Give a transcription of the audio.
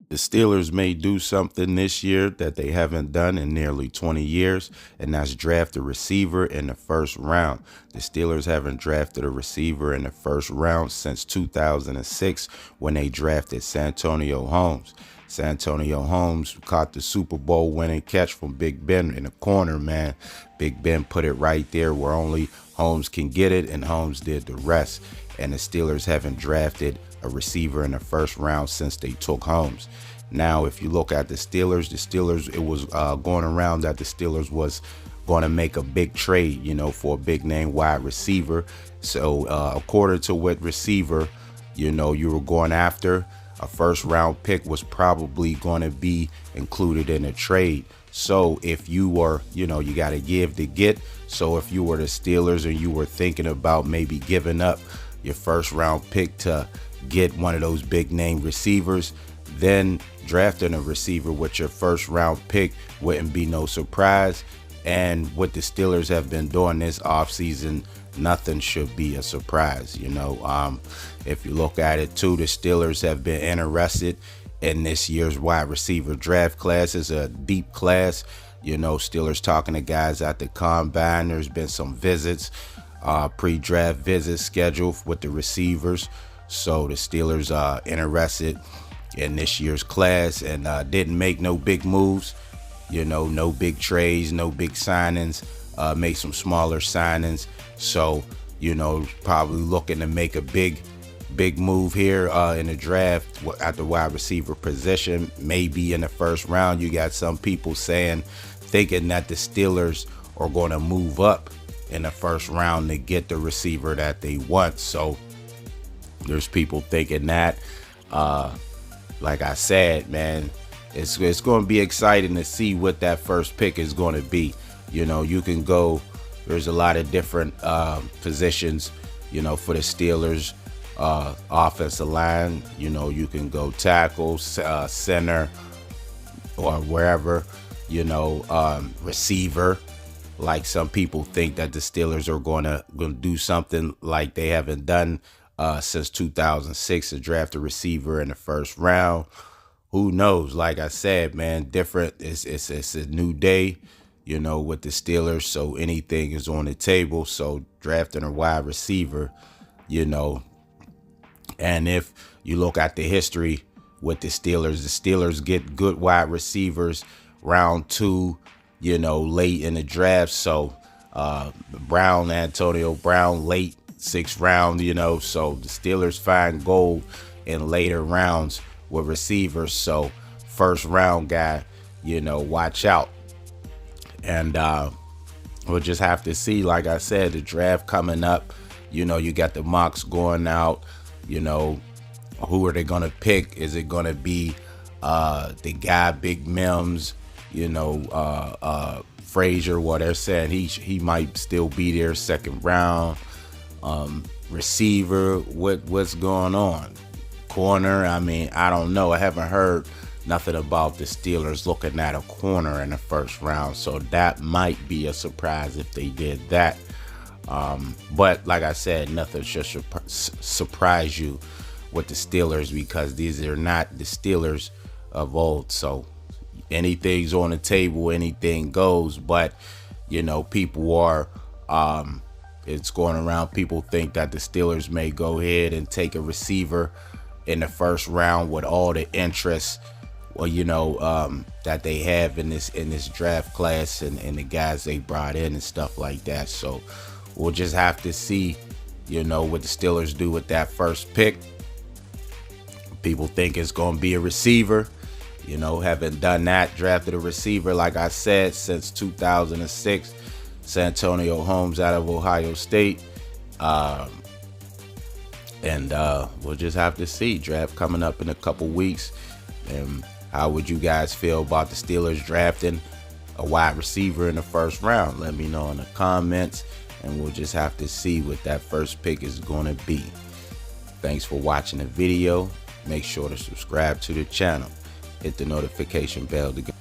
The Steelers may do something this year that they haven't done in nearly 20 years, and that's draft a receiver in the first round. The Steelers haven't drafted a receiver in the first round since 2006 when they drafted Santonio Holmes. Santonio Holmes caught the Super Bowl winning catch from Big Ben in the corner, man. Big Ben put it right there where only Holmes can get it, and Holmes did the rest. And the Steelers haven't drafted a receiver in the first round since they took Holmes. Now, if you look at the Steelers, it was going around that the Steelers was going to make a big trade, for a big name wide receiver. So according to what receiver, you were going after, a first round pick was probably going to be included in a trade. So if you were, you got to give to get. So if you were the Steelers and you were thinking about maybe giving up your first round pick to get one of those big name receivers, then drafting a receiver with your first round pick wouldn't be no surprise. And what the Steelers have been doing this offseason, nothing should be a surprise. If you look at it too, the Steelers have been interested in this year's wide receiver draft class. It's a deep class. Steelers talking to guys at the combine. There's been some visits, pre-draft visits scheduled with the receivers. So the Steelers are interested in this year's class and didn't make no big moves, no big trades, no big signings, make some smaller signings. So, probably looking to make a big move here in the draft at the wide receiver position, maybe in the first round. You got some people thinking that the Steelers are going to move up in the first round to get the receiver that they want. So there's people thinking that. Like I said, man, it's going to be exciting to see what that first pick is going to be. You can go. There's a lot of different positions, for the Steelers. Offensive line, you can go tackle, center, or wherever. Receiver. Like some people think that the Steelers are going to do something like they haven't done since 2006 to draft a receiver in the first round. Who knows? Like I said, man, different. It's a new day, with the Steelers. So anything is on the table. So drafting a wide receiver, and if you look at the history with the Steelers get good wide receivers round 2, late in the draft. So Antonio Brown, late 6th round, so the Steelers find gold in later rounds with receivers. So first round guy, watch out. And we'll just have to see. Like I said, the draft coming up, you got the mocks going out. Who are they going to pick? Is it going to be the guy Big Mims, Frazier? What they're saying, he might still be there second round. Receiver, what's going on? Corner, I don't know. I haven't heard nothing about the Steelers looking at a corner in the first round, so that might be a surprise if they did that. But like I said, nothing should surprise you with the Steelers, because these are not the Steelers of old. So anything's on the table, anything goes. But people are it's going around. People think that the Steelers may go ahead and take a receiver in the first round with all the interest, that they have in this draft class and the guys they brought in and stuff like that. So we'll just have to see, what the Steelers do with that first pick. People think it's going to be a receiver. Haven't done that, drafted a receiver, like I said, since 2006. Santonio Holmes out of Ohio State. And we'll just have to see. Draft coming up in a couple weeks. And how would you guys feel about the Steelers drafting a wide receiver in the first round? Let me know in the comments. And we'll just have to see what that first pick is going to be. Thanks for watching the video. Make sure to subscribe to the channel. Hit the notification bell to get